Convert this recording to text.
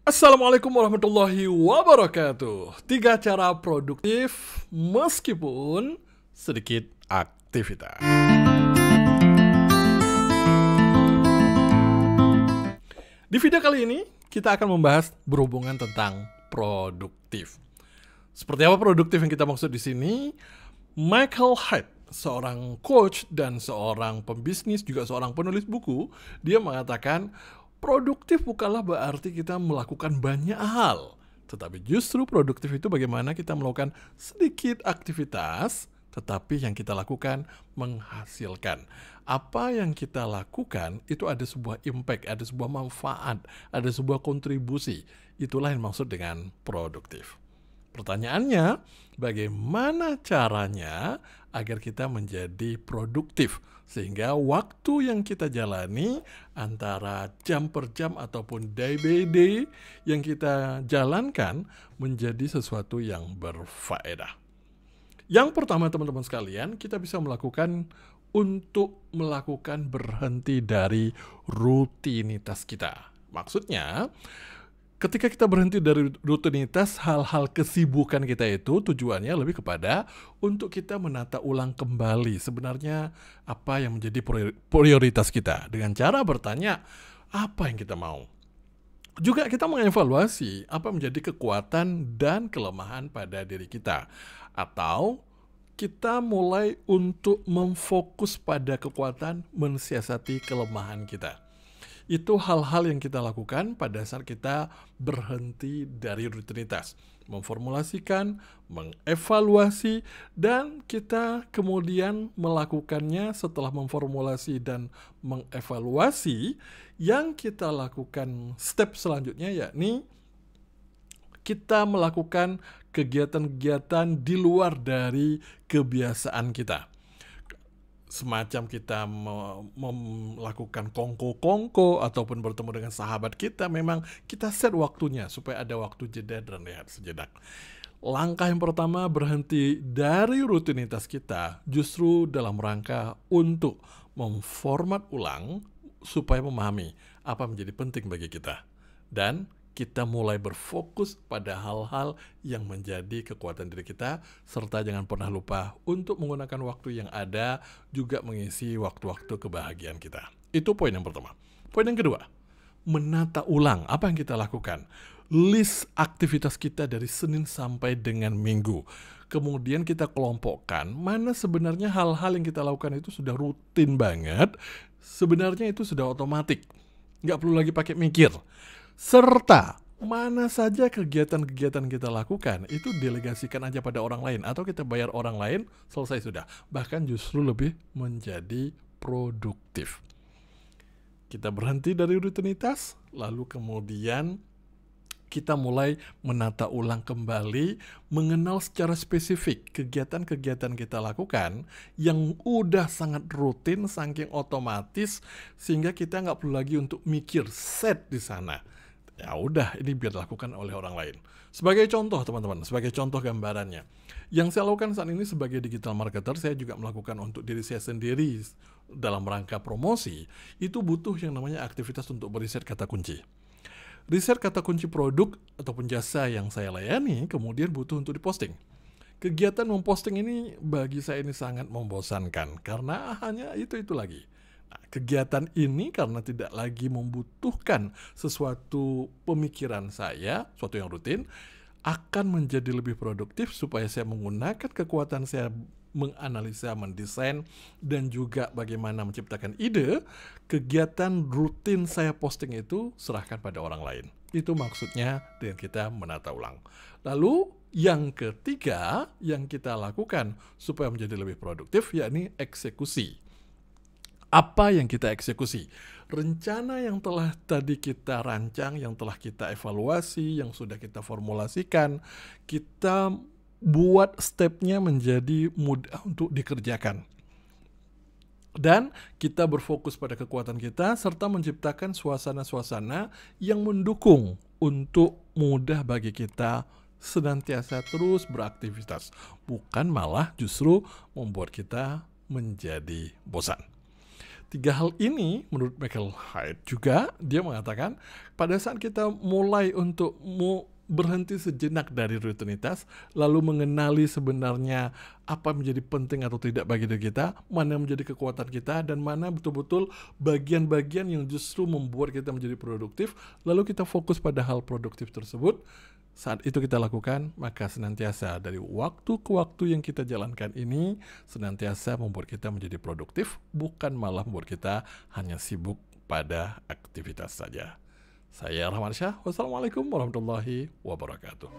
Assalamualaikum warahmatullahi wabarakatuh. 3 cara produktif meskipun sedikit aktivitas. Di video kali ini kita akan membahas berhubungan tentang produktif. Seperti apa produktif yang kita maksud di sini? Michael Hyatt, seorang coach dan seorang pembisnis, juga seorang penulis buku, dia mengatakan produktif bukanlah berarti kita melakukan banyak hal, tetapi justru produktif itu bagaimana kita melakukan sedikit aktivitas, tetapi yang kita lakukan menghasilkan. Apa yang kita lakukan itu ada sebuah impact, ada sebuah manfaat, ada sebuah kontribusi. Itulah yang maksud dengan produktif. Pertanyaannya, bagaimana caranya agar kita menjadi produktif? Sehingga waktu yang kita jalani antara jam per jam ataupun day by day yang kita jalankan menjadi sesuatu yang berfaedah. Yang pertama teman-teman sekalian, kita bisa melakukan berhenti dari rutinitas kita. Maksudnya, ketika kita berhenti dari rutinitas, hal-hal kesibukan kita itu tujuannya lebih kepada untuk kita menata ulang kembali sebenarnya apa yang menjadi prioritas kita. Dengan cara bertanya, apa yang kita mau? Juga kita mengevaluasi apa menjadi kekuatan dan kelemahan pada diri kita. Atau kita mulai untuk memfokus pada kekuatan, mensiasati kelemahan kita. Itu hal-hal yang kita lakukan pada saat kita berhenti dari rutinitas. Memformulasikan, mengevaluasi, dan kita kemudian melakukannya setelah memformulasi dan mengevaluasi. Yang kita lakukan step selanjutnya yakni kita melakukan kegiatan-kegiatan di luar dari kebiasaan kita. Semacam kita melakukan kongko-kongko ataupun bertemu dengan sahabat kita, memang kita set waktunya supaya ada waktu jeda dan rehat sejenak. Langkah yang pertama berhenti dari rutinitas kita justru dalam rangka untuk memformat ulang supaya memahami apa menjadi penting bagi kita. Dan kita mulai berfokus pada hal-hal yang menjadi kekuatan diri kita, serta jangan pernah lupa untuk menggunakan waktu yang ada juga mengisi waktu-waktu kebahagiaan kita. Itu poin yang pertama. Poin yang kedua, menata ulang apa yang kita lakukan. List aktivitas kita dari Senin sampai dengan Minggu. Kemudian kita kelompokkan mana sebenarnya hal-hal yang kita lakukan itu sudah rutin banget, sebenarnya itu sudah otomatis, nggak perlu lagi pakai mikir. Serta mana saja kegiatan-kegiatan kita lakukan itu delegasikan aja pada orang lain atau kita bayar orang lain, selesai sudah. Bahkan justru lebih menjadi produktif. Kita berhenti dari rutinitas, lalu kemudian kita mulai menata ulang kembali, mengenal secara spesifik kegiatan-kegiatan kita lakukan yang udah sangat rutin, saking otomatis, sehingga kita nggak perlu lagi untuk mikir set di sana. Ya udah, ini biar dilakukan oleh orang lain. Sebagai contoh teman-teman, sebagai contoh gambarannya, yang saya lakukan saat ini sebagai digital marketer, saya juga melakukan untuk diri saya sendiri dalam rangka promosi, itu butuh yang namanya aktivitas untuk beriset kata kunci. Riset kata kunci produk ataupun jasa yang saya layani kemudian butuh untuk diposting. Kegiatan memposting ini bagi saya ini sangat membosankan karena hanya itu lagi. Kegiatan ini karena tidak lagi membutuhkan sesuatu pemikiran saya, sesuatu yang rutin, akan menjadi lebih produktif supaya saya menggunakan kekuatan saya menganalisa, mendesain, dan juga bagaimana menciptakan ide. Kegiatan rutin saya posting itu serahkan pada orang lain. Itu maksudnya dengan kita menata ulang. Lalu yang ketiga yang kita lakukan supaya menjadi lebih produktif yakni eksekusi. Apa yang kita eksekusi? Rencana yang telah tadi kita rancang, yang telah kita evaluasi, yang sudah kita formulasikan, kita buat stepnya menjadi mudah untuk dikerjakan. Dan kita berfokus pada kekuatan kita, serta menciptakan suasana-suasana yang mendukung untuk mudah bagi kita senantiasa terus beraktivitas. Bukan malah justru membuat kita menjadi bosan. Tiga hal ini menurut Michael Hyatt juga, dia mengatakan pada saat kita mulai untuk berhenti sejenak dari rutinitas, lalu mengenali sebenarnya apa menjadi penting atau tidak bagi diri kita, mana menjadi kekuatan kita, dan mana betul-betul bagian-bagian yang justru membuat kita menjadi produktif, lalu kita fokus pada hal produktif tersebut. Saat itu kita lakukan, maka senantiasa dari waktu ke waktu yang kita jalankan ini senantiasa membuat kita menjadi produktif, bukan malah membuat kita hanya sibuk pada aktivitas saja. Saya Rahman Syah, wassalamualaikum warahmatullahi wabarakatuh.